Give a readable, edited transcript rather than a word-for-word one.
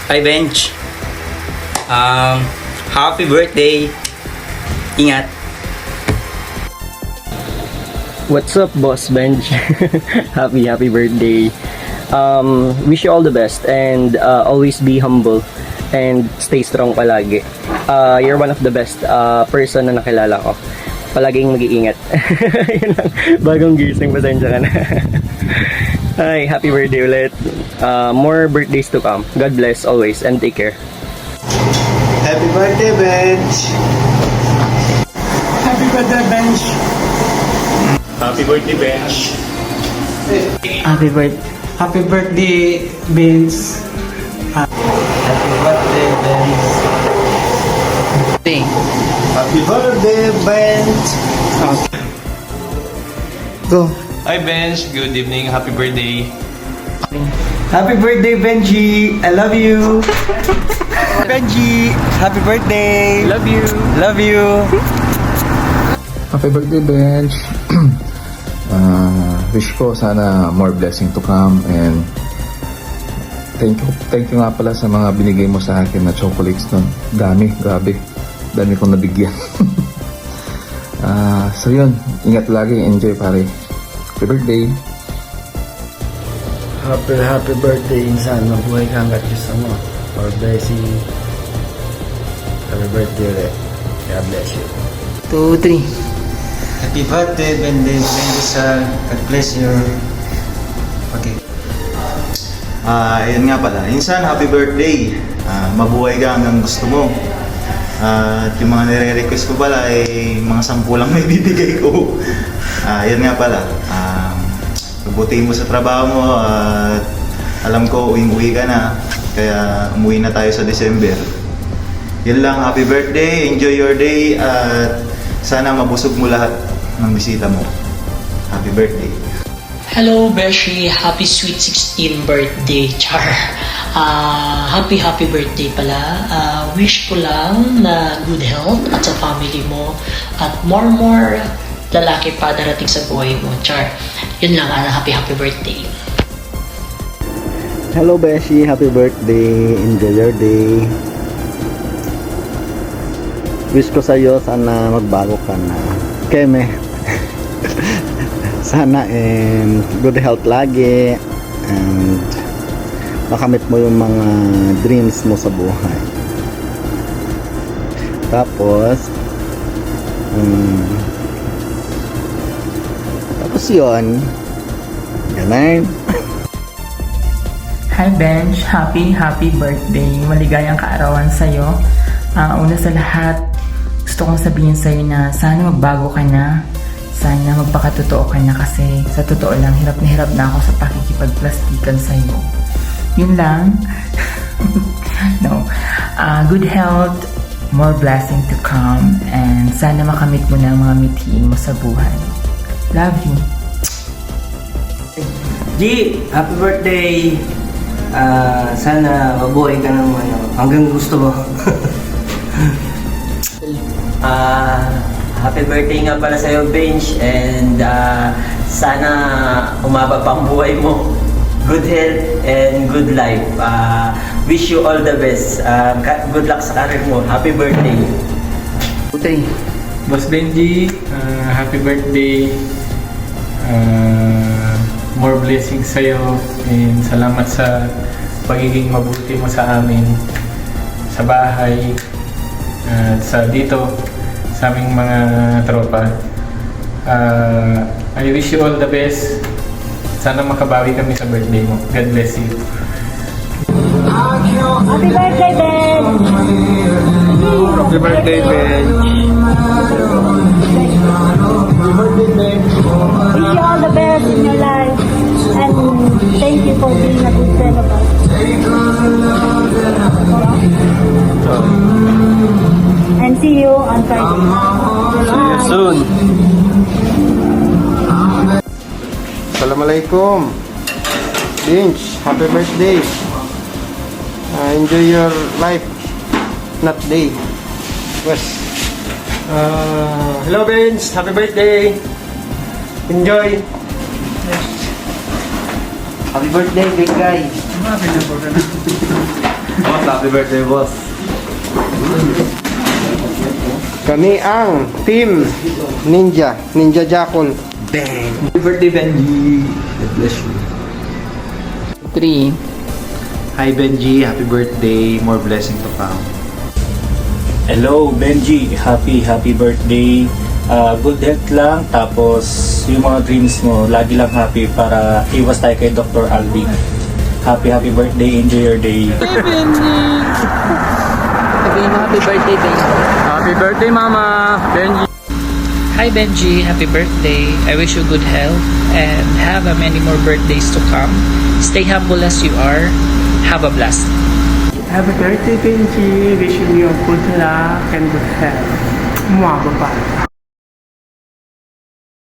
Hi, Bench. Happy birthday. Ingat. What's up, Boss Bench? Happy birthday. Wish you all the best and always be humble and stay strong palagi. You're one of the best person na nakilala ko. Palaging mag-iingat. Yun lang. Bagong gising, pasensya ka na. Hi, happy birthday ulit. More birthdays to come. God bless always and take care. Happy birthday, Bench! Happy birthday, Bench! Happy birthday, Bench! Happy birthday, Bench! Happy birthday, Bench! Happy birthday, Bench! Go! Hi, Bench. Good evening. Happy birthday. Happy birthday, Benji! I love you! Benji! Happy birthday! Love you. Love you! Happy birthday, Bench. Wish ko sana more blessing to come and thank you nga pala sa mga binigay mo sa akin na chocolates nun. Dami, grabe. Dami kong nabigyan. So yun, ingat lagi, enjoy pare. Happy birthday. Happy birthday, insan. Mabuhay ka hanggat gusto mo. Or blessing. Happy birthday ulit. God bless you. 2, 3. Happy birthday, Benji. God bless you. Okay. Ayun nga pala. Insan, happy birthday. Mabuhay ka hanggang gusto mo. At yung mga nire-request ko pala ay mga 10 lang may bibigay ko. Ayun nga pala. Pagbutiin mo sa trabaho mo at alam ko uwi ka na. Kaya umuwi na tayo sa December. Yun lang, happy birthday, enjoy your day at sana mabusog mo lahat ng bisita mo. Happy birthday. Hello, Beshi. Happy sweet 16 birthday, Char. Happy birthday pala. Wish ko lang na good health at sa family mo at more lalaki pa darating sa buhay mo, Char. Yun lang, happy birthday. Hello, Beshi. Happy birthday. Enjoy your day. Wish ko sa'yo, sana magbago ka na. Keme. Sana good health lagi and makamit mo yung mga dreams mo sa buhay. Tapos yun, ganun. Hi Bench, happy birthday. Maligayang kaarawan sa'yo. Una sa lahat, gusto kong sabihin sa'yo na sana magbago ka na. Sana magpakatotoo ka na kasi sa totoo lang, hirap na ako sa pakikipagplastikan sa'yo. Yun lang. No. Good health, more blessing to come, and sana makamit mo na ang mga mithiin mo sa buhay. Love you. G, happy birthday. Sana mabuhay ka ng hanggang gusto mo. Happy birthday nga pala sa'yo, Bench, and sana umaba pa ang buhay mo. Good health and good life. Wish you all the best. Good luck sa career mo. Happy birthday. 3. Boss Benji, happy birthday. More blessings sa'yo and salamat sa pagiging mabuti mo sa amin sa bahay at sa dito sa aming mga tropa. I wish you all the best. Sana makabawi kami sa birthday mo. God bless you. Happy birthday, Ben! Happy birthday, Ben. Wish you all the best in your life and thank you for being a good friend of us. And see you on Friday. See you soon. Assalamualaikum. Bench, happy birthday. Enjoy your life, not day. Yes. Hello, Bench. Happy birthday. Enjoy. Happy birthday, big guy. Happy na po ka na. Boss, happy birthday, boss. Kami ang Team Ninja Jackal. Happy birthday, Benji. God bless you. 3. Hi Benji, happy birthday. More blessing to come. Hello, Benji. Happy birthday. Good health lang. Tapos, yung mga dreams mo, lagi lang happy para iwas tayo kay Dr. Alvin. Happy birthday. Enjoy your day. Sabihin mo happy birthday, Benji. Happy birthday, Mama! Benji! Hi Benji, happy birthday. I wish you good health and have many more birthdays to come. Stay humble as you are. Have a blast. Happy birthday, Benji. Wishing you good luck and good health. Mwah, bye-bye.